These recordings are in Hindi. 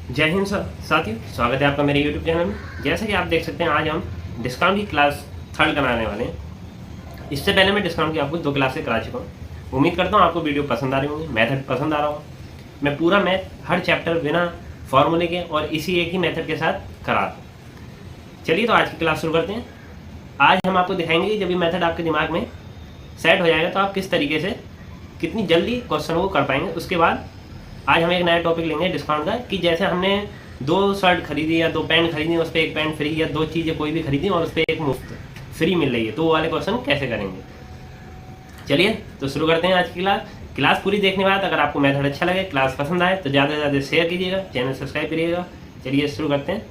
जय हिंद साथियों, स्वागत है आपका मेरे YouTube चैनल में। जैसा कि आप देख सकते हैं, आज हम डिस्काउंट की क्लास 3rd कराने वाले हैं। इससे पहले मैं डिस्काउंट की आपको 2 क्लासें करा चुका हूँ। उम्मीद करता हूँ आपको वीडियो पसंद आ रही होंगी, मेथड पसंद आ रहा होगा। मैं पूरा मैथ हर चैप्टर बिना फॉर्मूले के और इसी एक ही मेथड के साथ करा। चलिए तो आज की क्लास शुरू करते हैं। आज हम आपको दिखाएंगे कि जब ये मेथड आपके दिमाग में सेट हो जाएगा तो आप किस तरीके से कितनी जल्दी क्वेश्चन को कर पाएंगे। उसके बाद आज हम एक नया टॉपिक लेंगे डिस्काउंट का, कि जैसे हमने 2 शर्ट खरीदी या 2 पैंट खरीदी, उस पर 1 पैंट फ्री, या 2 चीज़ें कोई भी खरीदी और उस पर 1 मुफ्त फ्री मिल रही है, तो वो वाले क्वेश्चन कैसे करेंगे। चलिए तो शुरू करते हैं आज की क्लास पूरी देखने के बाद अगर आपको मेथड अच्छा लगे, क्लास पसंद आए तो ज़्यादा से ज़्यादा शेयर कीजिएगा, चैनल सब्सक्राइब करिएगा। चलिए शुरू करते हैं।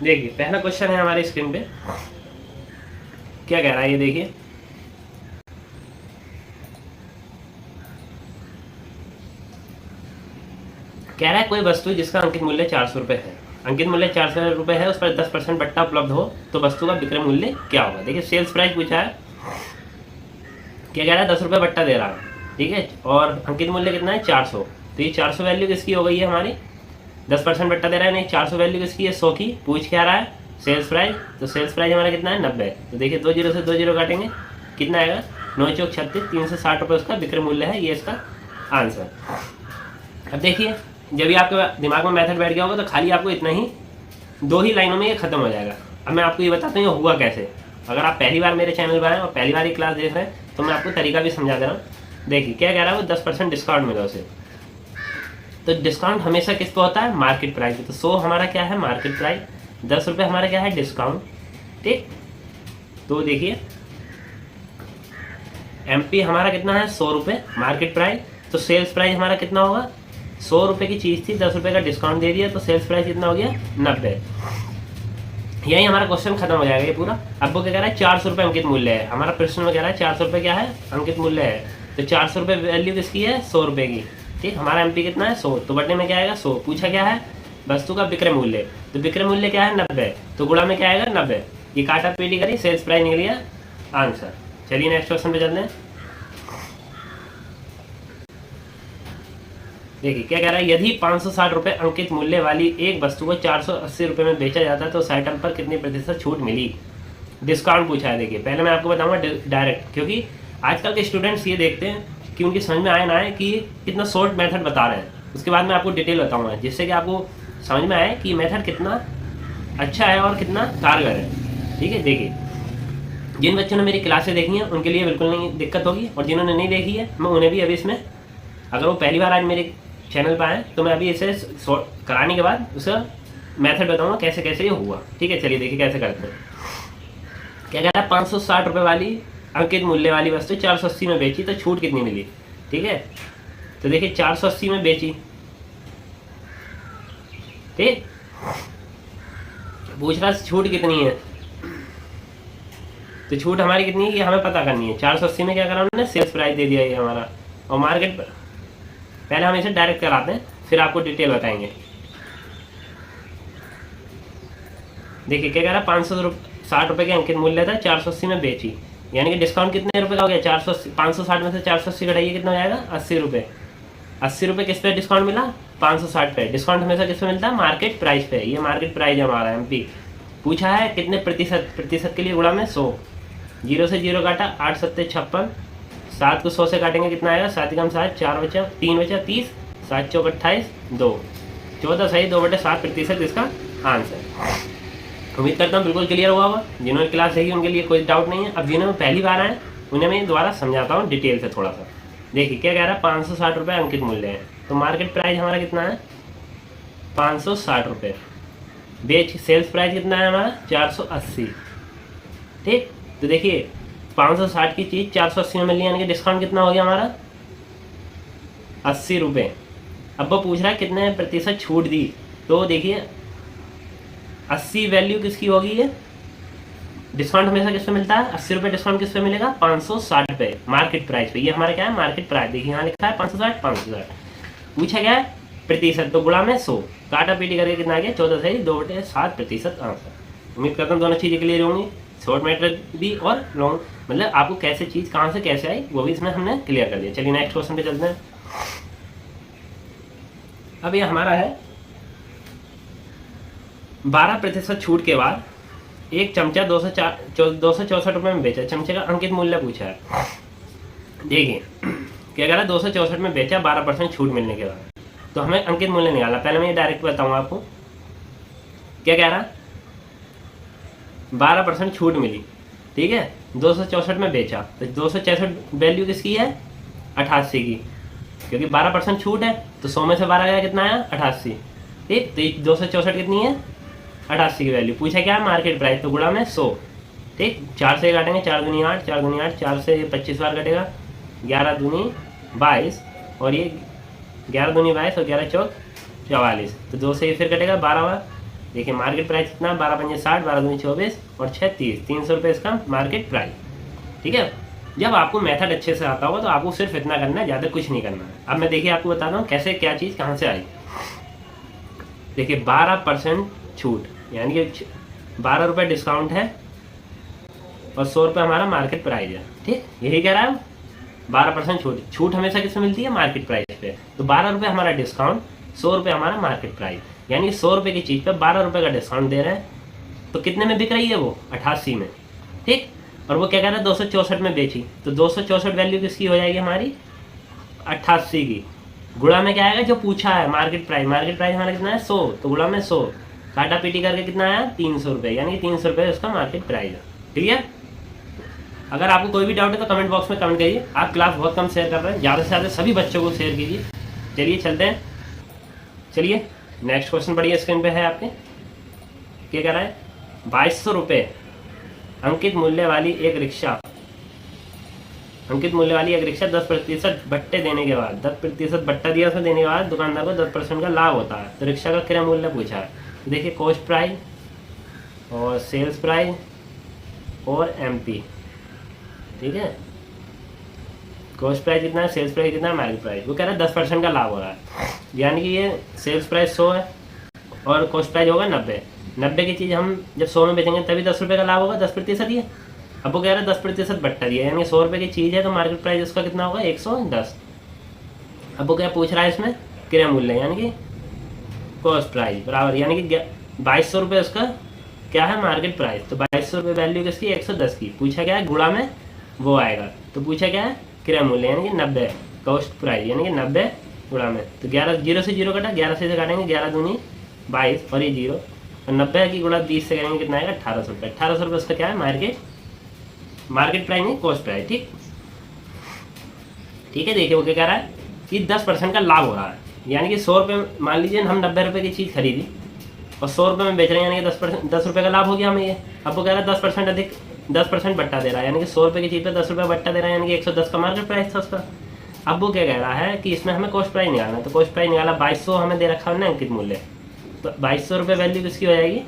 देखिए पहला क्वेश्चन है हमारे स्क्रीन पे, क्या कह रहा है ये देखिए। कह रहा है कोई वस्तु जिसका अंकित मूल्य 400 रुपये है, अंकित मूल्य 400 रुपये है, उस पर 10% बट्टा उपलब्ध हो तो वस्तु का विक्रय मूल्य क्या होगा। देखिए सेल्स प्राइस पूछा है, क्या कह रहा है 10 रुपये बट्टा दे रहा है, ठीक है, और अंकित मूल्य कितना है 400। तो ये 400 वैल्यू किसकी हो गई है हमारी, 10% बट्टा दे रहा है, नहीं 400 वैल्यू किसकी है, 100 की। पूछ क्या रहा है सेल्स प्राइस, तो सेल्स प्राइस हमारा कितना है 90। तो देखिए 2 जीरो से 2 जीरो काटेंगे, कितना आएगा 9 चौक 36, 360 रुपये उसका विक्रय मूल्य है, ये इसका आंसर। अब देखिए जब भी आपके दिमाग में मेथड बैठ गया होगा तो खाली आपको इतना ही 2 ही लाइनों में ये खत्म हो जाएगा। अब मैं आपको ये बताता हूँ ये हुआ कैसे। अगर आप पहली बार मेरे चैनल पर आए और पहली बार ये क्लास देख रहे हैं तो मैं आपको तरीका भी समझा दे रहा हूँ। देखिए क्या कह रहा है वो 10% डिस्काउंट मिला उसे। तो डिस्काउंट हमेशा किस पे होता है, मार्केट प्राइस पे। तो 100 हमारा क्या है मार्केट प्राइस, 10 रुपये हमारा क्या है डिस्काउंट, ठीक। तो देखिए MP हमारा कितना है 100 रुपये मार्केट प्राइस, तो सेल्स प्राइस हमारा कितना होगा 100 रुपये की चीज़ थी, 10 रुपये का डिस्काउंट दे दिया तो सेल्स प्राइस कितना हो गया 90। यही हमारा क्वेश्चन खत्म हो जाएगा ये पूरा। अब वो क्या कह रहा है 400 रुपये अंकित मूल्य है, हमारा प्रश्न में कह रहा है 400 रुपये क्या है अंकित मूल्य है। तो 400 रुपये वैल्यू किसकी है 100 रुपये की, ठीक। हमारा MP कितना है 100, तो बटने में क्या आएगा 100। पूछा क्या है वस्तु का विक्रय मूल्य, तो विक्रय मूल्य क्या है 90, तो गुणा में क्या आएगा 90। ये काटा पीटी करी, सेल्स प्राइस निकल गया आंसर। चलिए नेक्स्ट क्वेश्चन पे चलते हैं। देखिए क्या कह रहा है, यदि 560 रुपये अंकित मूल्य वाली एक वस्तु को 480 रुपये में बेचा जाता है तो उस आइटम पर कितनी प्रतिशत छूट मिली। डिस्काउंट पूछा है। देखिए पहले मैं आपको बताऊंगा डायरेक्ट, क्योंकि आजकल के स्टूडेंट्स ये देखते हैं कि उनकी समझ में आए ना आए कि कितना शॉर्ट मेथड बता रहे हैं, उसके बाद मैं आपको डिटेल बताऊँगा जिससे कि आपको समझ में आए कि मेथड कितना अच्छा है और कितना कारगर है, ठीक है। देखिए जिन बच्चों ने मेरी क्लासें देखी हैं उनके लिए बिल्कुल नहीं दिक्कत होगी, और जिन्होंने नहीं देखी है मैं उन्हें भी अभी इसमें, अगर वो पहली बार आज मेरे चैनल पर आए तो मैं अभी इसे कराने के बाद उसका मेथड बताऊंगा कैसे कैसे ये हुआ, ठीक है। चलिए देखिए कैसे करते हैं। क्या कह रहा है 560 रुपये वाली अंकित मूल्य वाली वस्तु 480 में बेची तो छूट कितनी मिली, ठीक है। तो देखिए 480 में बेची, ठीक। पूछ रहा छूट कितनी है, तो छूट हमारी कितनी है ये हमें पता करनी है। 480 में क्या करा उन्होंने सेल्स प्राइस दे दिया ये हमारा, और मार्केट पर पहले हम इसे डायरेक्ट कराते हैं फिर आपको डिटेल बताएंगे। देखिए क्या कह रहा है 560 रुपये के अंकित मूल्य था, 480 में बेची, यानी कि डिस्काउंट कितने रुपए का हो गया 480। 560 में से 480 घटाइए कितना हो जाएगा 80 रुपये। 80 रुपये किस पे डिस्काउंट मिला 560 पे। डिस्काउंट हमेशा किस पे मिलता है मार्केट प्राइस पे, ये मार्केट प्राइस हमारा MP। पूछा है कितने प्रतिशत, प्रतिशत के लिए गुणा में 100, 0 से 0 काटा 8 सत्ते 56, 7 को 100 से काटेंगे कितना आएगा 7 कम 7, 4 बचा 3 बचा 30, 7 चौक 28, 2 14 सही 2/7 प्रतिशत इसका आंसर। उम्मीद करता हूँ बिल्कुल क्लियर हुआ होगा। जिन्होंने क्लास देखी उनके लिए कोई डाउट नहीं है। अब जिन्होंने पहली बार आए उन्हें मैं दोबारा समझाता हूँ डिटेल से थोड़ा सा। देखिए क्या कह रहा है 560 रुपये अंकित मूल्य है, तो मार्केट प्राइस हमारा कितना है 560 रुपये, बेच सेल्स प्राइस कितना है हमारा 480, ठीक। तो देखिए 560 की चीज़ 480 में मिल रही है, यानी कि डिस्काउंट कितना हो गया हमारा 80 रुपये। अब वो पूछ रहा है कितने प्रतिशत छूट दी, तो देखिए 80 वैल्यू किसकी होगी ये, डिस्काउंट हमेशा किस पे मिलता है 80 रुपये, डिस्काउंट किस पे मिलेगा 560 रुपये मार्केट प्राइस पे। ये हमारा क्या है मार्केट प्राइस, देखिए यहाँ लिखा है 560। पूछा गया है प्रतिशत, तो गुणा में 100, काटा पीटी करके कितना आ गया 14 सही 2/7 प्रतिशत आंसर। उम्मीद करता हूँ दोनों चीज़ें क्लियर होंगी, शॉर्ट मेथड भी और लॉन्ग मतलब आपको कैसे चीज़ कहाँ से कैसे आई वो भी इसमें हमने क्लियर कर दिया। चलिए नेक्स्ट क्वेश्चन पे चलते हैं। अब ये हमारा है 12% छूट के बाद एक चमचा 264 रुपये में बेचा, चमचे का अंकित मूल्य पूछा है। देखिए क्या कह रहा है, 264 में बेचा 12% छूट मिलने के बाद, तो हमें अंकित मूल्य निकाला। पहले मैं ये डायरेक्ट बताऊँ आपको, क्या कह रहा, 12% छूट मिली, ठीक है, 264 में बेचा, तो 264 वैल्यू किसकी है, 88 की, क्योंकि 12% छूट है तो 100 में से 12 गया, कितना आया, 88, ठीक। तो 264 कितनी है, 88 की वैल्यू। पूछा क्या है, मार्केट प्राइस, तो गुणा में 100, ठीक। 4 से काटेंगे, 4 दूनी 8, 4 दूनी 8, 4 से 25 बार कटेगा, 11 दूनी 22, और ये 11 दूनी 22 और 11 चौक 44, तो 2 से ये फिर कटेगा 12 बार। देखिए मार्केट प्राइस कितना, 12 पंजे 60, 12 दूनी 24 और 6 30, 300 रुपये इसका मार्केट प्राइस, ठीक है। जब आपको मेथड अच्छे से आता होगा तो आपको सिर्फ इतना करना है, ज़्यादा कुछ नहीं करना है। अब मैं देखिए आपको बताता हूँ कैसे क्या चीज़ कहाँ से आई। देखिए 12% छूट, यानी कि 12 रुपये डिस्काउंट है और 100 रुपये हमारा मार्केट प्राइस है, ठीक। यही कह रहा है 12% छूट। छूट हमेशा किसमें मिलती है, मार्केट प्राइस पे। तो 12 रुपये हमारा डिस्काउंट, 100 रुपये हमारा मार्केट प्राइस, यानी 100 रुपये की चीज़ पे 12 रुपये का डिस्काउंट दे रहे हैं, तो कितने में बिक रही है वो, 88 में, ठीक। और वो क्या कह रहा है, 264 में बेची, तो 264 वैल्यू किसकी हो जाएगी हमारी, 88 की। गुणा में क्या आएगा, जो पूछा है मार्केट प्राइस, मार्केट प्राइस हमारा कितना है, 100, तो गुणा में 100, काटा पीटी करके कितना आया, 300 रुपये, यानी कि 300 रुपये उसका मार्केट प्राइस है, ठीक है। अगर आपको कोई भी डाउट है तो कमेंट बॉक्स में कमेंट करिए। आप क्लास बहुत कम शेयर कर रहे हैं, ज़्यादा से ज़्यादा सभी बच्चों को शेयर कीजिए। चलिए चलते हैं, चलिए नेक्स्ट क्वेश्चन पढ़िए, स्क्रीन पे है आपके। क्या कह रहा है, 2200 रुपये अंकित मूल्य वाली एक रिक्शा, अंकित मूल्य वाली एक रिक्शा 10% बट्टे देने के बाद, 10% बट्टा दिया उसमें देने के बाद दुकानदार को 10% का लाभ होता है। तो रिक्शा का क्रय मूल्य पूछा है। तो देखिए कॉस्ट प्राइस और सेल्स प्राइस और एमपी, ठीक है। कॉस्ट प्राइस कितना है, सेल्स प्राइस कितना है, मार्केट प्राइस। वो कह रहा है 10% का लाभ हो रहा है, यानी कि ये सेल्स प्राइस 100 है और कॉस्ट प्राइस होगा 90। 90 की चीज़ हम जब 100 में बेचेंगे तभी 10 रुपये का लाभ होगा, 10% ही है। अब वो कह रहा है 10% बट्टा दिया, यानी 100 रुपये की चीज़ है तो मार्केट प्राइस उसका कितना होगा, 110। अब वो क्या पूछ रहा है इसमें, क्रय मूल्य यानी कि कॉस्ट प्राइस बराबर, यानी कि 2200 रुपये उसका क्या है, मार्केट प्राइस। तो 2200 रुपये वैल्यू किसकी, 110 की। पूछा क्या है, गुणा में वो आएगा, तो पूछा क्या है, क्रय मूल्य यानी कि 90, कॉस्ट प्राइस यानी कि 90 गुणा में। तो 11 जीरो से जीरो कटा, 11 से काटेंगे, 11 दूनी 22 और ये जीरो, और 90 की गुणा 20 से करेंगे, कितना आएगा, 1800 रुपये। 1800 रुपये उसका क्या है, मार्केट प्राइस नहीं, कॉस्ट प्राइस, ठीक, ठीक है। देखिए वो क्या कह रहा है कि 10% का लाभ हो रहा है, यानी कि 100 रुपये, मान लीजिए हम 90 रुपये की चीज़ खरीदी और 100 रुपये में बेच रहे हैं, यानी कि 10 रुपये का लाभ हो गया हमें ये। अब वो कह रहा है 10% अधिक, 10% बट्टा दे रहा है, यानी कि 100 रुपये की चीज़ पे 10 रुपये बट्टा दे रहा है, यानी कि 110 का मार्केट प्राइस था उसका। अब वो क्या कह रहा है कि इसमें हमें कॉस्ट प्राइस निकालना है, तो कॉस्ट प्राइस निकाला, 2200 हमें दे रखा है अंकित मूल्य, तो 2200 रुपये वैल्यू किसकी हो जाएगी,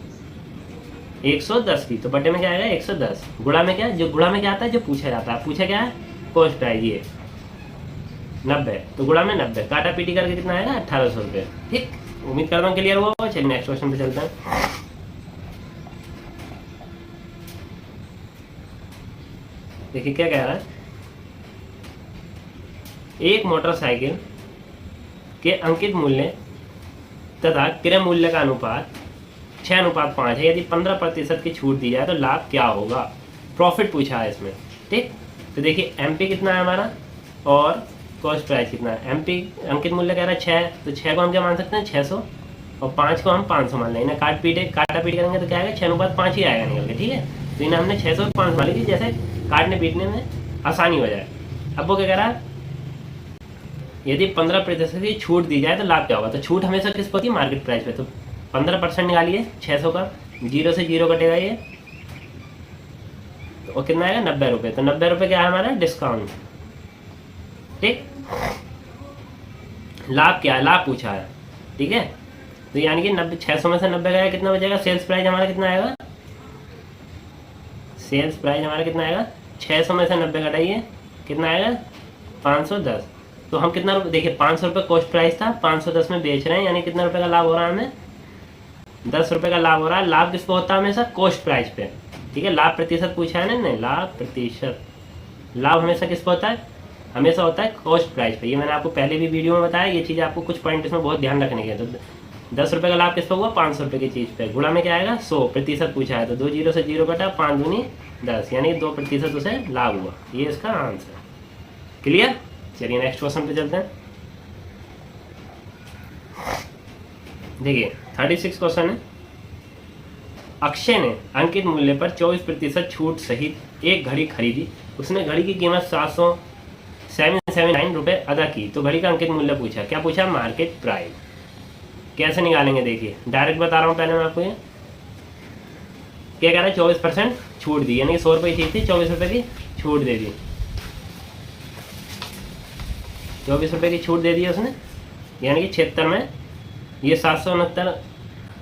110 की। तो बटे में क्या आएगा, 110, गुणा में क्या, जो गुणा में क्या आता है, जो पूछा जाता है, पूछा क्या है, कॉस्ट प्राइस ये 90, तो गुणा में 90, काटा पीटी करके कितना आएगा, 1800 रुपये, ठीक। उम्मीद करता हूँ क्लियर हुआ होगा। चलिए नेक्स्ट क्वेश्चन पे चलते हैं। देखिए क्या कह रहा है, एक मोटरसाइकिल के अंकित मूल्य तथा क्रय मूल्य का अनुपात 6:5 है। यदि 15% की छूट दी जाए तो लाभ क्या होगा, प्रॉफिट पूछा है इसमें, ठीक। तो देखिए एमपी कितना है हमारा और कॉस्ट प्राइस कितना है। एमपी अंकित मूल्य कह रहा है 6, तो 6 को हम क्या मान सकते हैं, 600, और 5 को हम 500 मान लेंगे। काटा पीट करेंगे तो क्या आएगा, 6:5 ही आएगा निकल के, ठीक है। तो इन्हें हमने 600 और 500 मान ली, जैसे काटने पीटने में आसानी हो जाए। अब वो क्या कह रहा है, यदि 15% की छूट दी जाए तो लाभ क्या होगा। तो छूट हमेशा किस पर होती है, मार्केट प्राइस पे। तो 15% निकालिए 600 का, जीरो से जीरो कटेगा ये, तो कितना आएगा, 90 रुपये। तो 90 रुपये क्या है हमारा, डिस्काउंट, ठीक। लाभ क्या है, लाभ पूछा है, ठीक है। तो यानी कि 600 में से 90 गया, कितना बचेगा, सेल्स प्राइस हमारा कितना आएगा, सेल्स प्राइस हमारा कितना आएगा, 600 में से 90 घटाइए, कितना आएगा, 510। तो हम कितना रुपये, देखिए 500 रुपये कॉस्ट प्राइस था, 510 में बेच रहे हैं, यानी कितना रुपये का लाभ हो रहा है हमें, 10 रुपये का लाभ हो रहा है। लाभ किस पे होता है, हमेशा कॉस्ट प्राइस पे, ठीक है। लाभ प्रतिशत पूछा है ना, नहीं, लाभ प्रतिशत लाभ हमेशा किस पर होता है? हमेशा होता है कॉस्ट प्राइस पे। ये मैंने आपको पहले भी वीडियो में बताया, ये चीज़ आपको कुछ पॉइंट इसमें बहुत ध्यान रखने के। तो 10 रुपये का लाभ किस पर हुआ? 500 रुपये की चीज़ पे। गुणा में क्या आएगा? 100% पूछा है, तो 2 जीरो से 0 कटा, 5 दूनी 10, यानी 2% उसे लाभ हुआ। ये इसका आंसर। क्लियर? चलिए नेक्स्ट क्वेश्चन पे चलते हैं। देखिए 36 क्वेश्चन है। अक्षय ने अंकित मूल्य पर 24% छूट सहित एक घड़ी खरीदी। उसने घड़ी की कीमत 779 रुपये अदा की, तो घड़ी का अंकित मूल्य पूछा। क्या पूछा? Market price. कैसे निकालेंगे? देखिए डायरेक्ट बता रहा हूँ पहले मैं आपको। ये क्या कह रहा है? 24% छूट दी, यानी 100 रुपये की चीज थी, 24 रुपये की छूट दे दी। 24 रुपये की छूट दे दी उसने, यानी कि 76 में ये 769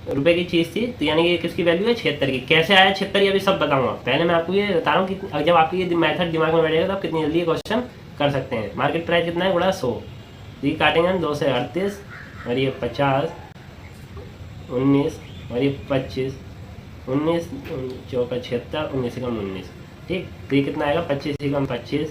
रुपये की चीज़ थी, तो यानी कि किसकी वैल्यू है? 76 की। कैसे आया 76 ये अभी सब बताऊंगा। पहले मैं आपको ये बता रहा हूँ कि जब आपकी ये मेथड दिमाग में बैठेगा तो आप कितनी जल्दी ये क्वेश्चन कर सकते हैं। मार्केट प्राइस कितना है? गुणा 100। ये काटेंगे हम 2 से 38, और ये 50, 19, और ये 25, 19 चौका 76, 19 कम 19। ठीक, तो ये कितना आएगा? 25 कम 25,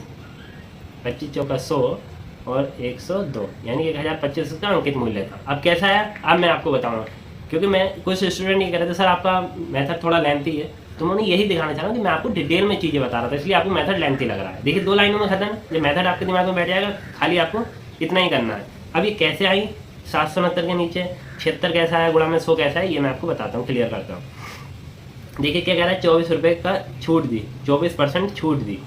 25 चौका 100 और 102, यानी 1025 का अंकित मूल्य था। अब कैसा आया? अब मैं आपको बताऊंगा, क्योंकि मैं कुछ स्टूडेंट ये कह रहे थे सर आपका मेथड थोड़ा लेंथी है, तो उन्होंने यही दिखाना चाहा कि मैं आपको डिटेल में चीज़ें बता रहा था, इसलिए आपको मेथड लेंथी लग रहा है। देखिए 2 लाइनों में खत्म। ये मेथड आपके दिमाग में बैठ जाएगा, खाली आपको इतना ही करना है। अब ये कैसे आई 769 के नीचे 76 कैसा है, गुणा में 100 कैसा है, ये मैं आपको बताता हूँ, क्लियर करता हूँ। देखिए क्या कह रहा है? 24 रुपये का छूट दी, 24% छूट दी,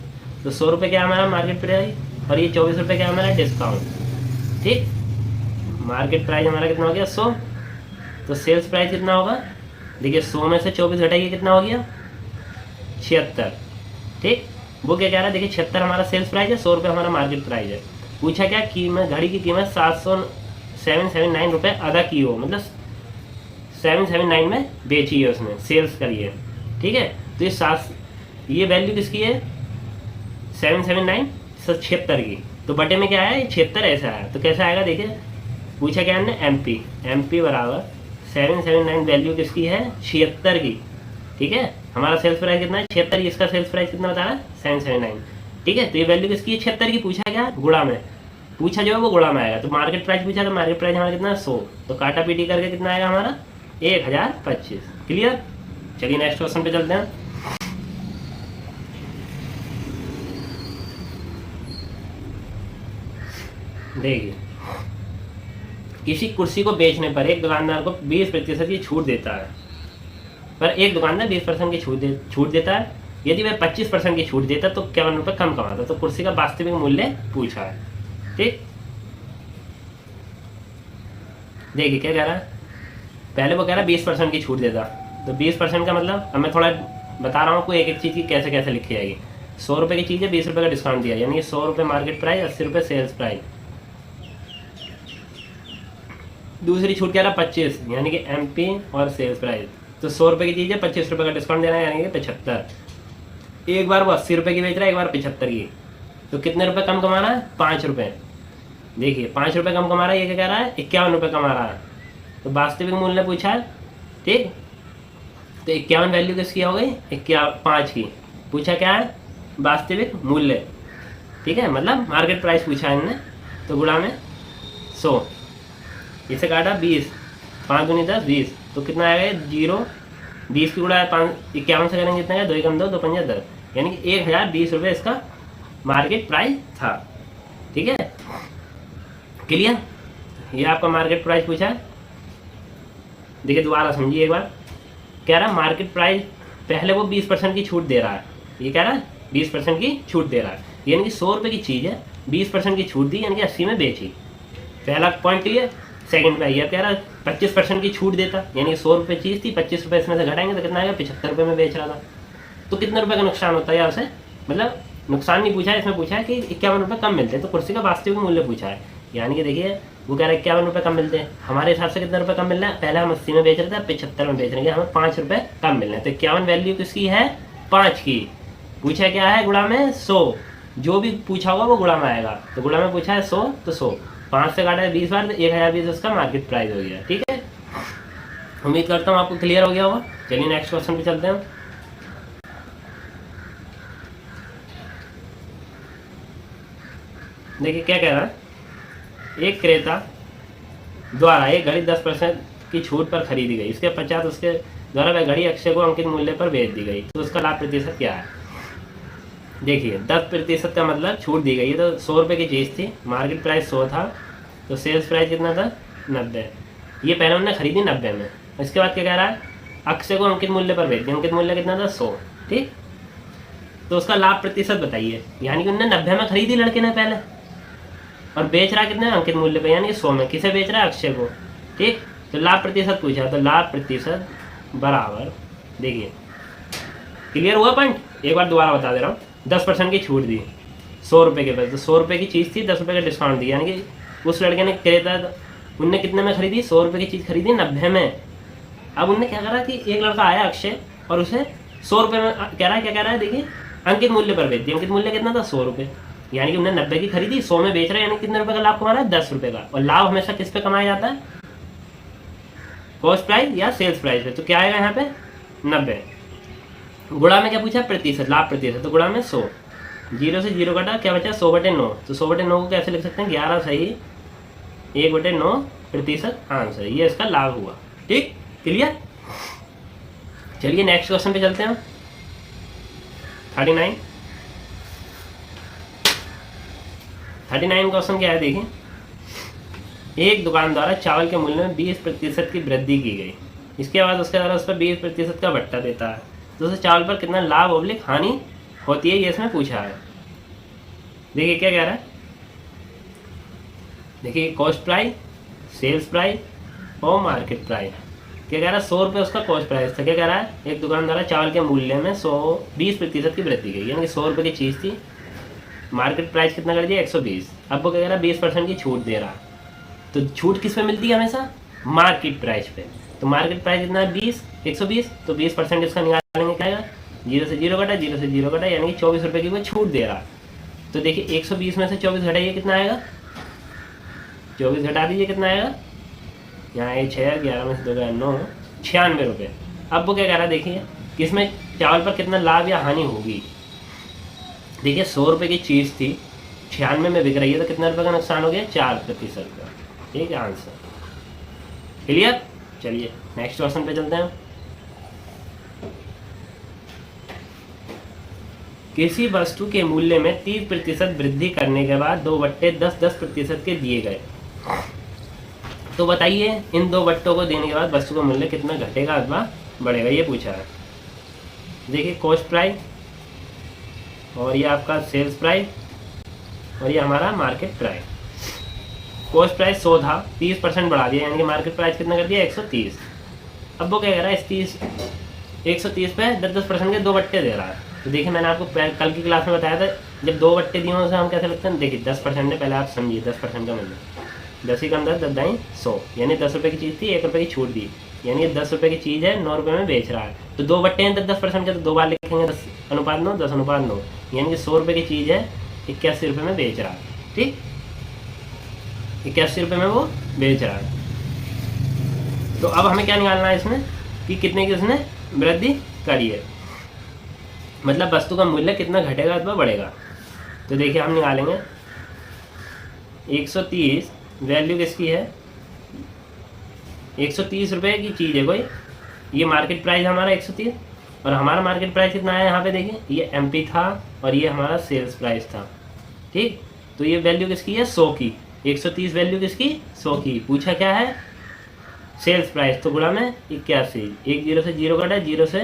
तो 100 रुपये क्या हमारा मार्केट प्राइस, और ये 24 रुपये क्या हमारा डिस्काउंट। ठीक, मार्केट प्राइस हमारा कितना हो गया? 100, तो सेल्स प्राइस कितना होगा? देखिए 100 में से 24 घटाइए, कितना हो गया? 76। ठीक, वो क्या कह रहा है? देखिए 76 हमारा सेल्स प्राइस है, 100 रुपये हमारा मार्केट प्राइस है। पूछा क्या? कीमत, घड़ी की कीमत 779 रुपये अदा की हो, मतलब 779 में बेची है उसने, सेल्स करी है। ठीक है, तो ये वैल्यू किसकी है? 779 76 की, तो बटे में क्या आया? ये 76 ऐसा है, तो कैसे आएगा? देखिए पूछा क्या हमने? एमपी बराबर 779, वैल्यू किसकी है? 76 की। ठीक है, हमारा सेल्स प्राइस कितना है? 76, इसका सेल्स प्राइस कितना बता रहा है? 779। ठीक है, तो ये वैल्यू किसकी है? 76 की। पूछा क्या? गुणा में। पूछा जो है वो गुणा में आएगा, तो मार्केट प्राइस पूछा, तो मार्केट प्राइस हमारा कितना? 100, तो काटा पीटी करके कितना आएगा हमारा? 1025। क्लियर? चलिए नेक्स्ट क्वेश्चन पे चलते हैं। देखिए किसी कुर्सी को बेचने पर एक दुकानदार को 20% की छूट देता है, पर एक दुकानदार 20% की छूट देता है। यदि वह 25% की छूट देता तो 51 रुपये कम कमाता। तो कुर्सी का वास्तविक मूल्य पूछा है। ठीक, देखिए क्या कह रहा है? पहले वो कह रहा है 20% की छूट देता, तो 20% का मतलब, अब मैं थोड़ा बता रहा हूँ आपको एक एक चीज़ की कैसे कैसे लिखी जाएगी। 100 रुपये की चीज़ है, 20 रुपये का डिस्काउंट दिया, यानी 100 रुपये मार्केट प्राइस, 80 रुपये सेल्स प्राइस। दूसरी छूट क्या रहा? 25, यानी कि एमपी और सेल्स प्राइस। तो 100 रुपये की चीज़ है, 25 रुपये का डिस्काउंट देना है, यानी कि 75। एक बार वो 80 रुपये की बेच रहा है, एक बार 75 की, तो कितने रुपये कम कमा रहा है? 5 रुपये। देखिए 5 रुपये कम कमा रहा है, ये क्या कह रहा है? 51 रुपये कमा रहा है। तो वास्तविक मूल्य पूछा है। ठीक, तो 51 वैल्यू किसकी हो गई? 5 की। पूछा क्या है? वास्तविक मूल्य। ठीक है, मतलब मार्केट प्राइस पूछा है इन्होंने, तो गुणा में 100, इसे काटा 20, 5 दूनी 10, 20, तो कितना आएगा? 0, 20 की गुणा 51 से करेंगे कितना है? 2 कम 2, 2 5 10, यानी कि 1020 रुपये इसका मार्केट प्राइस था। ठीक है, क्लियर? ये आपका मार्केट प्राइस पूछा है। देखिए दोबारा समझिए एक बार। कह रहा है मार्केट प्राइस, पहले वो 20% की छूट दे रहा है, ये कह रहा है 20% की छूट दे रहा है, यानी कि 100 रुपये की चीज़ है, 20% की छूट दी, यानी कि 80 में बेची। पहला पॉइंट क्लियर। सेकंड पे ये कह रहा है 25% की छूट देता, यानी 100 रुपये चीज़ थी, 25 रुपये इसमें से घटाएंगे तो कितना आएगा? 75 रुपये में बेच रहा था, तो कितने रुपये का नुकसान होता है यहाँ से? मतलब नुकसान नहीं पूछा है, इसमें पूछा है कि 51 रुपये कम मिलते हैं, तो कुर्सी का वास्तविक मूल्य पूछा है। यानी कि देखिए वो कह रहा है 51 रुपये कम मिलते हैं, हमारे हिसाब से कितने रुपये कम मिल रहा है? पहले हम 80 में बेच रहे थे, 75 में बेच रहे हैं, हमें 5 रुपये कम मिल रहे हैं। तो 51 वैल्यू किसकी है? 5 की। पूछा क्या है? गुणा में 100, जो भी पूछा होगा वो गुणा में आएगा, तो गुणा में पूछा है 100, तो 100, 5 से काटा है 20 बार, तो 1020 उसका मार्केट प्राइस हो गया। ठीक है, उम्मीद करता हूँ आपको क्लियर हो गया होगा। चलिए नेक्स्ट क्वेश्चन पे चलते हैं। देखिए क्या कह रहा है, एक क्रेता द्वारा एक घड़ी 10% की छूट पर खरीदी गई, इसके 50 उसके द्वारा वह घड़ी अक्षय को अंकित मूल्य पर बेच दी गई, तो उसका लाभ प्रतिशत क्या है। देखिए 10% का मतलब छूट दी गई है, तो 100 रुपये की चीज़ थी, मार्केट प्राइस 100 था, तो सेल्स प्राइस कितना था 90। ये पहले उन्होंने खरीदी 90 में, इसके बाद क्या कह रहा है, अक्षय को अंकित मूल्य पर बेच दिया, अंकित मूल्य कितना था 100, ठीक। तो उसका लाभ प्रतिशत बताइए, यानी कि उन्होंने 90 में खरीदी लड़के ने पहले, और बेच रहा कितने अंकित मूल्य पर, यानी 100 में। किसे बेच रहा है, अक्षय को, ठीक। तो लाभ प्रतिशत पूछा, तो लाभ प्रतिशत बराबर, देखिए क्लियर हुआ पॉइंट, एक बार दोबारा बता दे रहा हूँ। 10% की छूट दी 100 रुपये के पैसे, तो 100 रुपये की चीज़ थी, 10 रुपये का डिस्काउंट दिया, यानी कि उस लड़के ने क्रेता उनने कितने में खरीदी, 100 रुपये की चीज़ खरीदी 90 में। अब उनने क्या करा कि एक लड़का आया अक्षय और उसे 100 रुपये में कह रहा है, क्या कह रहा है, देखिए अंकित मूल्य पर बेच दिया, अंकित मूल्य कितना था 100 रुपये, यानी कि उन्होंने 90 की खरीदी 100 में बेच रहे हैं, यानी कितने रुपये का लाभ कमा रहा है, 10 रुपये का। और लाभ हमेशा किस पे कमाया जाता है, कॉस्ट प्राइस या सेल्स प्राइस पे। तो क्या आएगा यहाँ पे 90, गुणा में क्या पूछा, प्रतिशत, लाभ प्रतिशत, तो गुणा में 100, 0 से 0 कटा, क्या बचा 100/9, तो 100/9 को कैसे लिख सकते हैं, 11 सही 1/9 प्रतिशत आंसर, ये इसका लाभ हुआ, ठीक, क्लियर। चलिए नेक्स्ट क्वेश्चन पे चलते हैं। 39 क्वेश्चन क्या है, देखिए एक दुकान द्वारा चावल के मूल्य में 20% की वृद्धि की गई, इसके बाद उसके द्वारा उस पर 20% का भट्टा देता है, तो उस चावल पर कितना लाभ ऑब्लिक हानि होती है, ये इसमें पूछा है। देखिए क्या कह रहा है, देखिए कॉस्ट प्राइस, सेल्स प्राइस और मार्केट प्राइस। क्या कह रहा है, 100 रुपये उसका कॉस्ट प्राइस था, क्या कह रहा है, एक दुकान द्वारा चावल के मूल्य में 20% की वृद्धि की, यानी कि 100 रुपये की चीज़ थी, मार्केट प्राइस कितना कर दिया 120, अब वो क्या कह रहा है 20% की छूट दे रहा है। तो छूट किस पे मिलती है हमेशा, मार्केट प्राइस पे, तो मार्केट प्राइस कितना है 120, तो 20% इसका निकालेंगे, क्या आएगा 0 से 0 कटा, 0 से 0 कटा, यानी कि 24 रुपये की वो छूट दे रहा है। तो देखिए 120 में से 24 घटाइए, कितना आएगा, 24 घटा दीजिए, कितना आएगा, यहाँ ये 6, 11 में से 2 गया 9, 96 रुपये। अब वो क्या कह रहा है, देखिए किसमें चावल पर कितना लाभ या हानि होगी। देखिए 100 रुपये की चीज़ थी, 96 में बिक रही है, तो कितना रुपये का नुकसान हो गया, 4% का, ठीक है आंसर, क्लियर। चलिए नेक्स्ट क्वेश्चन पे चलते हैं। किसी वस्तु के मूल्य में 30% वृद्धि करने के बाद 2/10 के दिए गए, तो बताइए इन 2 बट्टों को देने के बाद वस्तु का मूल्य कितना घटेगा अथवा बढ़ेगा, ये पूछा है। देखिए कॉस्ट प्राइस, और ये आपका सेल्स प्राइस, और ये हमारा मार्केट प्राइस। कॉस्ट प्राइस 100 था, 30% बढ़ा दिया, यानी कि मार्केट प्राइस कितना कर दिया 130। अब वो क्या कह रहा है, इस 130 पे 10% के 2 बट्टे दे रहा है। तो देखिए मैंने आपको कल की क्लास में बताया था, जब 2 बट्टे दिए उसे हम कैसे लिखते हैं, देखिए 10% है, पहले आप समझिए 10% का मतलब 10 ही कम 10, 10 दाई 100, यानी 10 रुपये की चीज़ थी, 1 रुपये की छूट दी, यानी 10 रुपये की चीज़ है, 9 रुपये में बेच रहा है, तो 2 बट्टे हैं, 10% के, तो 2 बार लिखेंगे 10:9, 10:9, यानी कि 100 रुपये की चीज़ है, 81 रुपये में बेच रहा है, ठीक, 81 रुपये में वो बेच रहा है। तो अब हमें क्या निकालना है इसमें, कि कितने की उसने वृद्धि करी है, मतलब वस्तु का मूल्य कितना घटेगा अथवा बढ़ेगा। तो देखिए हम निकालेंगे 130, वैल्यू किसकी है, 130 रुपये की चीज़ है कोई, ये मार्केट प्राइस हमारा 130, और हमारा मार्केट प्राइस कितना है यहाँ पे देखिए, ये MP था और ये हमारा सेल्स प्राइस था, ठीक। तो ये वैल्यू किसकी है 100 की, 130 वैल्यू किसकी 100 की, पूछा क्या है सेल्स प्राइस, तो गुणा में 81, 10 से 0 कटा, 0 से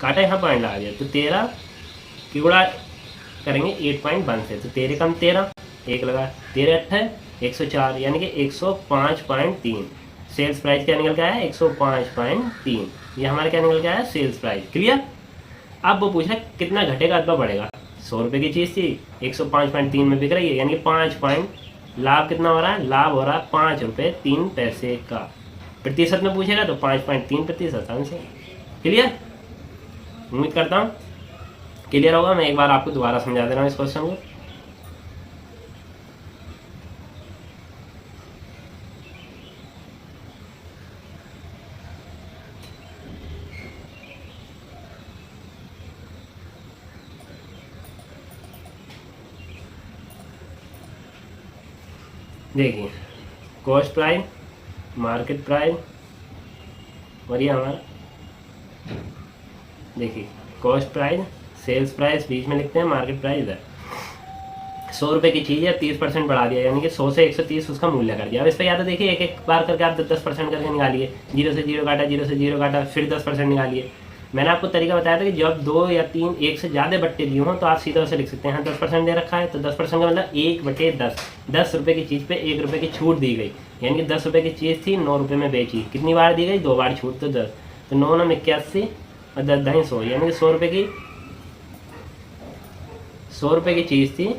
काटा, यहाँ पॉइंट आ गया, तो 13 की गुणा करेंगे 8.1 से, तो 13 कम 13, 1 लगा, 13 8 104, यानी कि 105.3। सेल्स प्राइस क्या निकल गया है 105.3, ये हमारा क्या निकल गया है सेल्स प्राइस, क्लियर। अब वो पूछ रहा है कितना घटेगा अथवा बढ़ेगा, 100 रुपये की चीज़ थी 105.3 में बिक रही है, यानी कि 5 लाभ कितना हो रहा है, लाभ हो रहा है 5 रुपये 3 पैसे का, प्रतिशत में पूछेगा तो 5.3% आंसर, क्लियर। उम्मीद करता हूँ क्लियर होगा। मैं एक बार आपको दोबारा समझा दे रहा हूँ इस क्वेश्चन को। देखिए कॉस्ट प्राइस, मार्केट प्राइस, और ये हमारा देखिए कॉस्ट प्राइस, सेल्स प्राइस बीच में लिखते हैं, मार्केट प्राइस इधर। 100 रुपये की चीज़ है, 30% बढ़ा दिया, यानी कि 100 से 130 उसका मूल्य कर दिया। अब इस पर या तो देखिए एक एक बार करके आप 10% करके निकालिए, 0 से 0 काटा, 0 से 0 काटा, फिर 10% निकालिए। मैंने आपको तरीका बताया था कि जब 2 या 3 एक से ज़्यादा बट्टे दिए हों तो आप सीधा उसे लिख सकते हैं। 10% दे रखा है तो 10% का मतलब 1/10। 10 रुपये की चीज़ पे 1 रुपये की छूट दी गई, यानी कि 10 रुपये की चीज़ थी, 9 रुपये में बेची। कितनी बार दी गई? 2 बार छूट, तो 10, तो 9 9 81 और 10 10 100, यानी कि 100 रुपये की चीज़ थी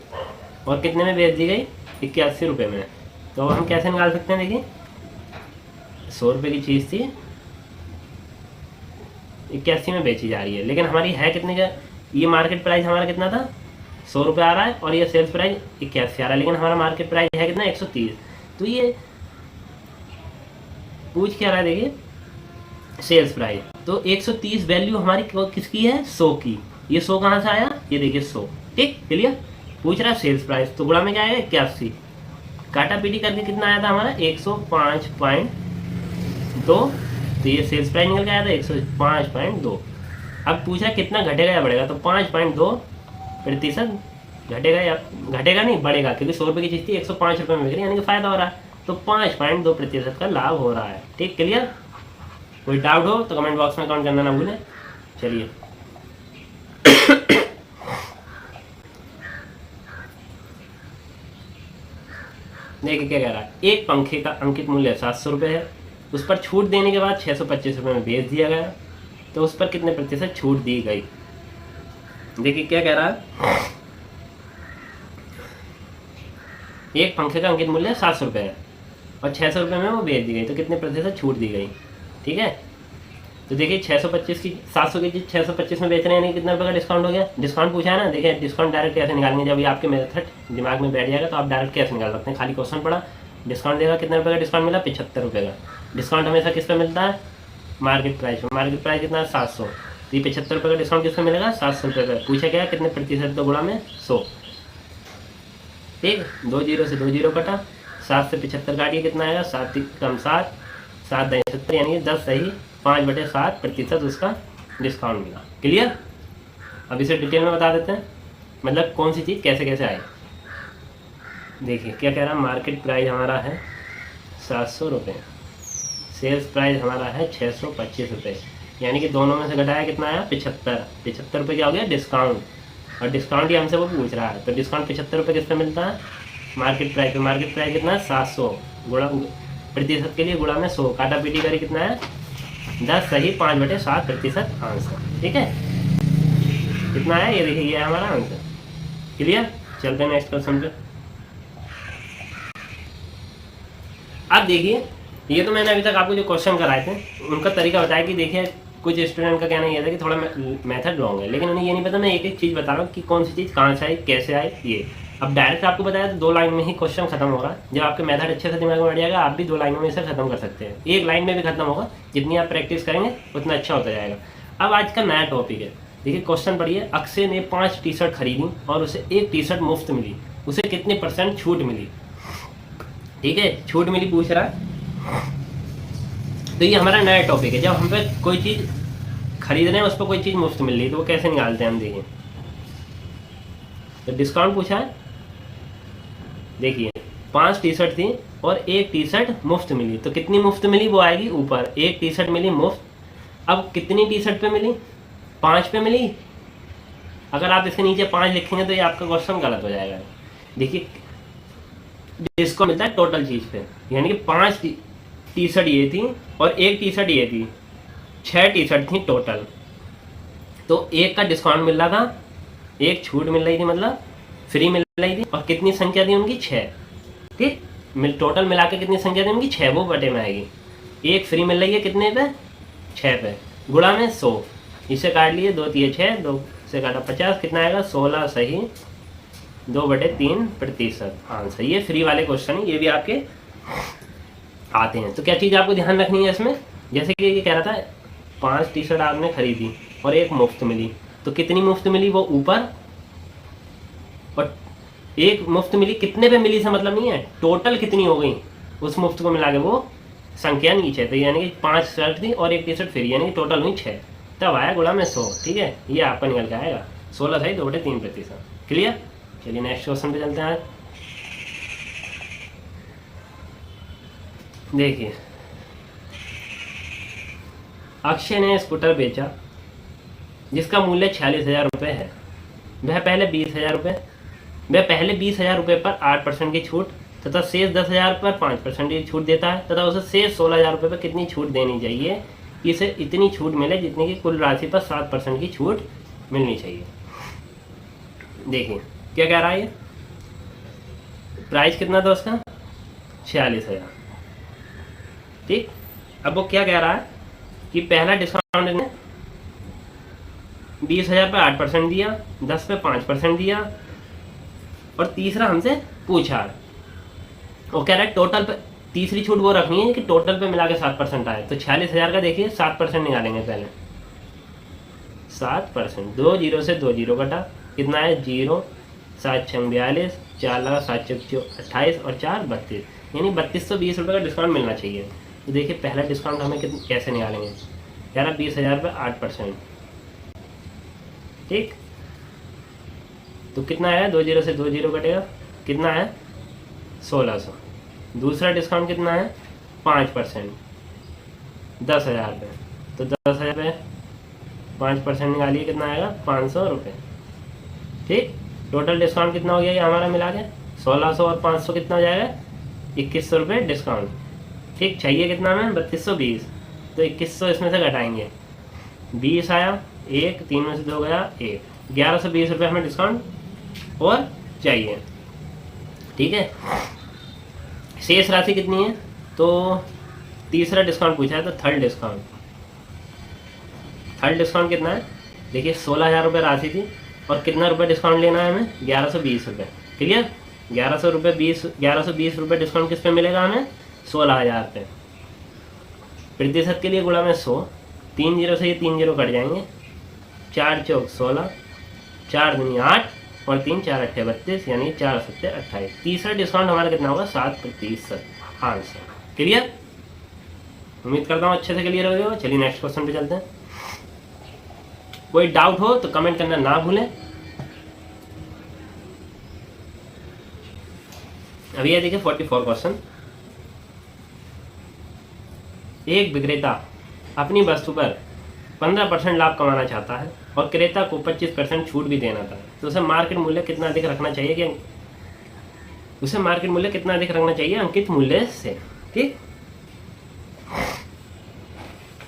और कितने में बेच दी गई? 81 रुपये में। तो हम कैसे निकाल सकते हैं? देखिए 100 रुपये की चीज़ थी, 81 में बेची जा रही है, लेकिन हमारी है कितने का? ये मार्केट प्राइस हमारा कितना था? 100 रुपये आ रहा है, और ये सेल्स प्राइस 81 आ रहा है, लेकिन हमारा मार्केट प्राइस है कितना? 130। तो ये पूछ क्या रहा है? देखिए सेल्स प्राइस, तो 130 वैल्यू हमारी किसकी है? 100 की। ये 100 कहाँ से आया? ये देखिए 100, ठीक क्लियर। पूछ रहा है सेल्स प्राइस, तो गुणा में क्या आएगा? 81। काटा पीटी करके कितना आया था हमारा? 105.2, तो ये सेल्स प्राइस निकल के आया था 105.2। अब पूछा कितना घटेगा या बढ़ेगा, तो 5.2% घटेगा, या घटेगा नहीं बढ़ेगा, क्योंकि 100 रुपये की चीज़ थी, 105 रुपये में बिक रही, यानी कि फायदा हो रहा है, तो 5.2% का लाभ हो रहा है। ठीक क्लियर। कोई डाउट हो तो कमेंट बॉक्स में कमेंट करना ना भूलें। चलिए देखिए क्या कह रहा है, एक पंखे का अंकित मूल्य 700 रुपये है, उस पर छूट देने के बाद 625 रुपये में बेच दिया गया, तो उस पर कितने प्रतिशत छूट दी गई? देखिए क्या कह रहा है, एक पंखे का अंकित मूल्य 700 रुपये है और 600 रुपये में वो बेच दी गई, तो कितने प्रतिशत छूट दी गई? ठीक है, तो देखिए 625 की 700 की चीज़ 625 में बेच रहे हैं, यानी कितना रुपये का डिस्काउंट हो गया? डिस्काउंट पूछा है ना, देखिए डिस्काउंट डायरेक्ट कैसे निकालेंगे, जब ये आपके मेथड दिमाग में बैठ जाएगा तो आप डायरेक्ट कैसे निकाल सकते हैं। खाली क्वेश्चन पढ़ा, डिस्काउंट देगा, कितने रुपये का डिस्काउंट मिला? 75 रुपये का। डिस्काउंट हमेशा किस पे मिलता है? मार्केट प्राइस में। मार्केट प्राइस कितना है? 700, तो ये 75 रुपये का डिस्काउंट किस पे मिलेगा? 700 रुपये का। पूछा क्या कितने प्रतिशत? तो गुणा में 100, ठीक। 2 0 से 2 0 कटा, 7 से 75 काटिए, कितना आएगा? 7 कम 7, 7 10 70, यानी 10 सही 5/7% उसका डिस्काउंट मिला। क्लियर। अब इसे डिटेल में बता देते हैं, मतलब कौन सी चीज़ कैसे कैसे आई। देखिए क्या कह रहा है, मार्केट प्राइस हमारा है 700 रुपये, सेल्स प्राइस हमारा है 625 रुपये, यानी कि दोनों में से घटाया कितना आया? 75 रुपये क्या हो गया? डिस्काउंट, और डिस्काउंट ही हमसे वो पूछ रहा है, तो डिस्काउंट 75 रुपये किस पे मिलता है? मार्केट प्राइस पे। मार्केट प्राइस कितना है? 700, गुणा प्रतिशत के लिए गुणा में 100, काटा पीटी करी कितना है? 10 सही 5/7% आंसर। ठीक है, कितना है ये देखिए, ये है हमारा आंसर। क्लियर। चलते हैं नेक्स्ट क्वेश्चन पे। अब देखिए, ये तो मैंने अभी तक आपको जो क्वेश्चन कराए थे उनका तरीका बताया कि देखिए कुछ स्टूडेंट का कहना ये था कि थोड़ा मेथड रॉन्ग है, लेकिन उन्हें ये नहीं पता मैं एक एक चीज़ बता रहा हूँ कि कौन सी चीज़ कहाँ से आई, कैसे आई। ये अब डायरेक्ट आपको बताया तो 2 लाइन में ही क्वेश्चन खत्म होगा। जब आपके मेथड अच्छे से दिमाग में बैठ जाएगा, आप भी 2 लाइनों में इसे खत्म कर सकते हैं। 1 लाइन में भी खत्म होगा, जितनी आप प्रैक्टिस करेंगे उतना अच्छा होता जाएगा। अब आज का नया टॉपिक है, देखिए क्वेश्चन पढ़िए। अक्षय ने 5 टी-शर्ट खरीदी और उसे 1 टी-शर्ट मुफ्त मिली, उसे कितने % छूट मिली? ठीक है, छूट मिली पूछ रहा है। तो ये हमारा नया टॉपिक है, जब हम पे कोई चीज़ खरीद रहे हैं, उस पर कोई चीज़ मुफ्त मिल रही है, तो वो कैसे निकालते हैं हम। देखिए तो डिस्काउंट पूछा है, देखिए 5 टी-शर्ट थी और 1 टी-शर्ट मुफ्त मिली, तो कितनी मुफ्त मिली वो आएगी ऊपर। 1 टी-शर्ट मिली मुफ्त, अब कितनी टी-शर्ट पे मिली? 5 पे मिली। अगर आप इसके नीचे 5 लिखेंगे तो ये आपका क्वेश्चन गलत हो जाएगा। देखिए डिस्काउंट मिलता है टोटल चीज़ पे, यानी कि 5 टी-शर्ट ये थी और 1 टी-शर्ट ये थी, 6 टी-शर्ट थी टोटल। तो 1 का डिस्काउंट मिल रहा था, 1 छूट मिल रही थी, मतलब फ्री मिल रही थी, और कितनी संख्या थी उनकी? 6। ठीक, टोटल मिला के कितनी संख्या थी उनकी? 6, वो बटे में आएगी। 1 फ्री मिल रही है कितने पे? 6 पे, गुणा में 100, इसे काट लिए, 2 3 6, 2 से काटा 50, कितना आएगा? 16 सही 2/3% आंसर। ये फ्री वाले क्वेश्चन है, ये भी आपके आते हैं। तो क्या चीज़ आपको ध्यान रखनी है इसमें, जैसे कि ये कह रहा था 5 टी-शर्ट आपने खरीदी और 1 मुफ्त मिली, तो कितनी मुफ्त मिली वो ऊपर, और एक मुफ्त मिली, कितने पे मिली से मतलब नहीं है, टोटल कितनी हो गई उस मुफ्त को मिला के वो संख्या नीचे। तो यानी कि 5 शर्ट थी और 1 टी शर्ट फ्री, यानी कि टोटल हुई 6। तब आया गुणा में 100। ठीक है, ये आपका निकल के आएगा 16 सही 2/3%। क्लियर। चलिए नेक्स्ट क्वेश्चन पे चलते हैं। देखिए, अक्षय ने स्कूटर बेचा जिसका मूल्य 46,000 रुपये है। वह पहले 20,000 रुपये पर 8% की छूट तथा शेष 10,000 पर 5% की छूट देता है तथा उसे शेष 16,000 रुपये पर कितनी छूट देनी चाहिए कि इसे इतनी छूट मिले जितनी की कुल राशि पर 7% की छूट मिलनी चाहिए। देखिए क्या कह रहा है ये, प्राइस कितना था उसका 46,000। ठीक, अब वो क्या कह रहा है कि पहला डिस्काउंट ने 20,000 पे 8% दिया, 10 पे 5% दिया और तीसरा हमसे पूछा। वो कह रहा है टोटल पे तीसरी छूट वो रखनी है कि टोटल पे मिला के 7% आए। तो 46,000 का देखिए 7% निकालेंगे पहले। 7%, 2 जीरो से 2 जीरो कटा, कितना है 0, 7 6 42, 4 लगा 7 चौक 28 और 4 32, यानी 3220 रुपये का डिस्काउंट मिलना चाहिए। तो देखिए पहला डिस्काउंट हमें कैसे निकालेंगे, कह रहा 20,000 पे 8%। ठीक, तो कितना आया, 2 जीरो से 2 जीरो कटेगा, कितना है 1600। दूसरा डिस्काउंट कितना है 5%, 10,000 पे। तो 10,000 पे 5% निकालिए, कितना आएगा 500 रुपये। ठीक, टोटल डिस्काउंट कितना हो गया ये हमारा मिला के 1600 और 500 कितना हो जाएगा 2100 रुपये डिस्काउंट। ठीक, चाहिए कितना हमें 3220, तो 2100 इसमें से घटाएंगे, 20 आया, 1 3 में से 2 गया 1, 1120 रुपये हमें डिस्काउंट और चाहिए। ठीक है, शेष राशि कितनी है, तो तीसरा डिस्काउंट पूछा है तो थर्ड डिस्काउंट कितना है, देखिए 16,000 रुपये राशि थी और कितना रुपये डिस्काउंट लेना है हमें 1120 रुपये। क्लियर, 1120 रुपये डिस्काउंट किस पे मिलेगा हमें 16,000 पे। प्रतिशत के लिए गुणा में 100, 3 जीरो से ये 3 जीरो कट जाएंगे, 4 चौक 16, 4 दूनी 8 और 3 4 अट्ठे 32, यानी 4 सत्ते 28। तीसरा डिस्काउंट हमारा कितना होगा 7% आंसर। क्लियर, उम्मीद करता हूँ अच्छे से क्लियर हो गया। चलिए नेक्स्ट क्वेश्चन पे चलते हैं। कोई डाउट हो तो कमेंट करना ना भूलें। अभी ये देखिए 44 क्वेश्चन। एक विक्रेता अपनी वस्तु पर 15% लाभ कमाना चाहता है और क्रेता को 25% छूट भी देना था, तो उसे मार्केट मूल्य कितना अधिक रखना चाहिए अंकित मूल्य से। ठीक,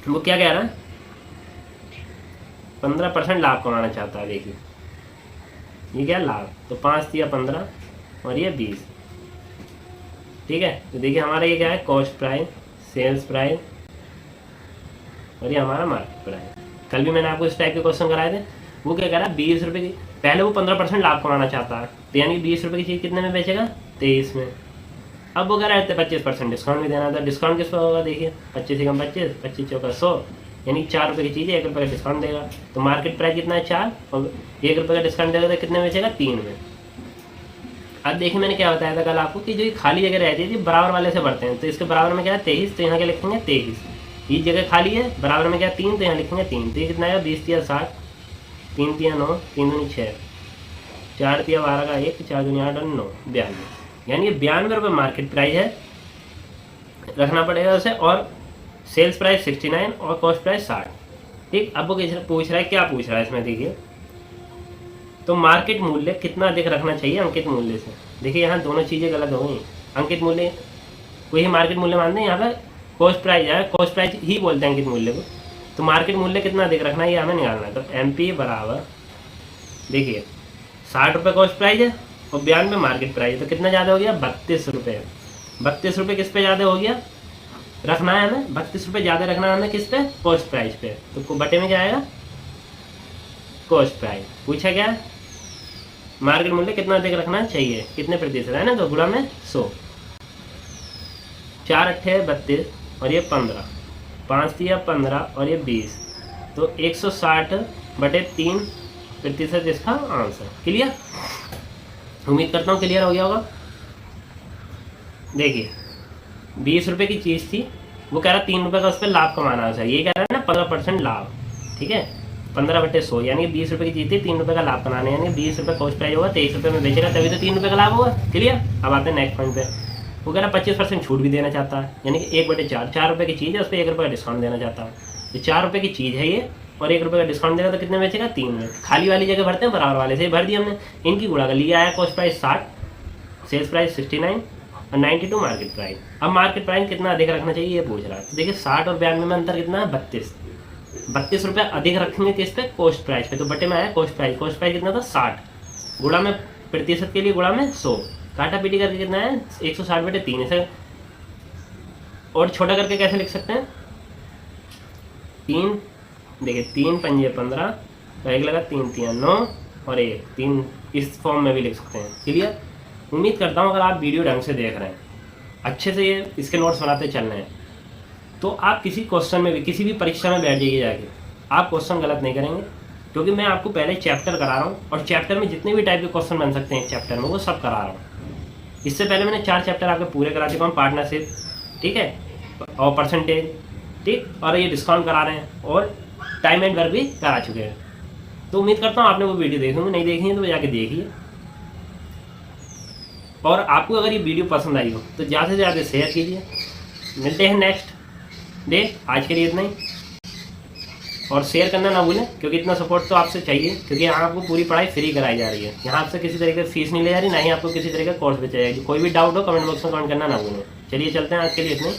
वो क्या कह रहा है 15% लाभ कमाना चाहता है। देखिए ये क्या लाभ, तो 5 दिया 15 और ये 20। ठीक है, तो देखिए हमारा ये क्या है कॉस्ट प्राइस, सेल्स प्राइस और ये हमारा मार्केट प्राइस। कल भी मैंने आपको इस टाइप के क्वेश्चन कराए थे। वो क्या कह रहा है 20 रुपये की, पहले वो 15% लाभ कमाना चाहता है, तो यानी 20 रुपये की चीज़ कितने में बेचेगा 23 में। अब वो कह रहा है 25% डिस्काउंट भी देना था। डिस्काउंट किस पर होगा, देखिए 25 कम 25, 25 चौका 100, यानी 4 रुपये की चीज़ 1 रुपये का डिस्काउंट देगा। तो मार्केट प्राइस कितना है 4 और 1 रुपये का डिस्काउंट देगा तो कितने में बेचेगा 3 में। अब देखिए मैंने क्या बताया था कल आपको कि जो ये खाली जगह रहती है बराबर वाले से बढ़ते हैं, तो इसके बराबर में क्या है 23, तो यहाँ क्या लिखेंगे 23। ये जगह खाली है, बराबर में क्या 3, तो यहाँ लिखेंगे 3। तो ये कितना आएगा 20 दिया 60, 3 दिया 9, 3 दूनी 6, 4 दिया 12 का 1, 4 दूनी 8 और 9 92, यानी 92 रुपये मार्केट प्राइस है, रखना पड़ेगा उसे। और सेल्स प्राइस 69 और कॉस्ट प्राइस 60। ठीक, अब वो पूछ रहा है, क्या पूछ रहा है इसमें देखिए, तो मार्केट मूल्य कितना अधिक रखना चाहिए अंकित मूल्य से। देखिए यहाँ दोनों चीज़ें गलत हो गई। अंकित मूल्य को ही मार्केट मूल्य मानते हैं, यहाँ पर कॉस्ट प्राइस है, कॉस्ट प्राइस ही बोलते हैं अंकित मूल्य को। तो मार्केट मूल्य कितना अधिक रखना है ये हमें निकालना है। तो MP बराबर देखिए 60 रुपये कॉस्ट प्राइस है और 92 मार्केट प्राइस है, तो कितना ज़्यादा हो गया 32 रुपये। 32 रुपये किस पे ज़्यादा हो गया, रखना है हमें 32 रुपये ज़्यादा रखना है हमें किस पे कॉस्ट प्राइस पे। तो बटे में क्या आएगा कॉस्ट प्राइस। पूछा क्या मार्केट मूल्य कितना अधिक रखना चाहिए, कितने प्रतिशत है ना, तो गुणा में 100, 4 अट्ठे 32 और ये 15, 5 दिया 15 और ये 20, तो 160/3% इसका आंसर। क्लियर, उम्मीद करता हूँ क्लियर हो गया होगा। देखिए 20 रुपये की चीज़ थी, वो कह रहा 3 रुपये का उस पर लाभ कमाना चाहिए, ये कह रहा है ना 15% लाभ, ठीक है 15/100 यानी कि 20 रुपये की चीज़ थी, 3 रुपये का लाभ बनाने, यानी 20 रुपये कॉस्ट प्राइस होगा, 23 रुपये में बेचेगा तभी तो 3 रुपये का लाभ होगा। क्लियर। अब आते हैं नेक्स्ट पॉइंट पे। वो कह रहा 25% छूट भी देना चाहता है, यानी कि 1/4, 4 रुपये की चीज़ है उस पर 1 रुपये का डिस्काउंट देना चाहता है। तो 4 रुपये की चीज़ है ये और 1 रुपये का डिस्काउंट देगा तो कितने में बेचेगा, 3 में। खाली वाली जगह भरते हैं, बराबर वाले से भर दिया हमने। इनकी गुणा कर लिया है, कॉस्ट प्राइस 60, सेल्स प्राइस 69 और 92 मार्केट प्राइस। अब मार्केट प्राइस कितना अधिक रखना चाहिए ये पूछ रहा है। तो देखिए 60 और 92 में अंतर कितना है, 32 रुपये अधिक रखेंगे किस पे, कॉस्ट प्राइस पे। तो बटे में आया कॉस्ट प्राइस कितना था 60, गुणा में प्रतिशत के लिए गुणा में 100, काटा पीटी करके कितना है 160/3 इसे। और छोटा करके कैसे लिख सकते हैं, 3 देखिए 3 पंजे 15 तो 1 लगा, 3 3 9 और 1 3, इस फॉर्म में भी लिख सकते हैं। क्लियर। उम्मीद करता हूँ अगर आप वीडियो ढंग से देख रहे हैं, अच्छे से ये इसके नोट्स बनाते चल रहे हैं, तो आप किसी क्वेश्चन में भी, किसी भी परीक्षा में बैठ जाइए जाके, आप क्वेश्चन गलत नहीं करेंगे, क्योंकि मैं आपको पहले चैप्टर करा रहा हूँ और चैप्टर में जितने भी टाइप के क्वेश्चन बन सकते हैं एक चैप्टर में वो सब करा रहा हूँ। इससे पहले मैंने 4 चैप्टर आपके पूरे करा चुका हूँ, पार्टनरशिप, ठीक है, और परसेंटेज, ठीक, और ये डिस्काउंट करा रहे हैं और टाइम एंड वर्क भी करा चुके हैं। तो उम्मीद करता हूँ आपने वो वीडियो देखी होंगी, नहीं देखी है तो जाके देखिए। और आपको अगर ये वीडियो पसंद आई हो तो ज़्यादा से ज़्यादा शेयर कीजिए। मिलते हैं नेक्स्ट डे, आज के लिए इतना ही। और शेयर करना ना भूलें, क्योंकि इतना सपोर्ट तो आपसे चाहिए, क्योंकि यहाँ आपको पूरी पढ़ाई फ्री कराई जा रही है। यहाँ आपसे किसी तरीके की फीस नहीं ले जा रही, ना ही आपको किसी तरह का कोर्स बेचा जाएगी। कोई भी डाउट हो कमेंट बॉक्स में कमेंट करना ना भूलें। चलिए चलते हैं, आज के लिए इतना ही।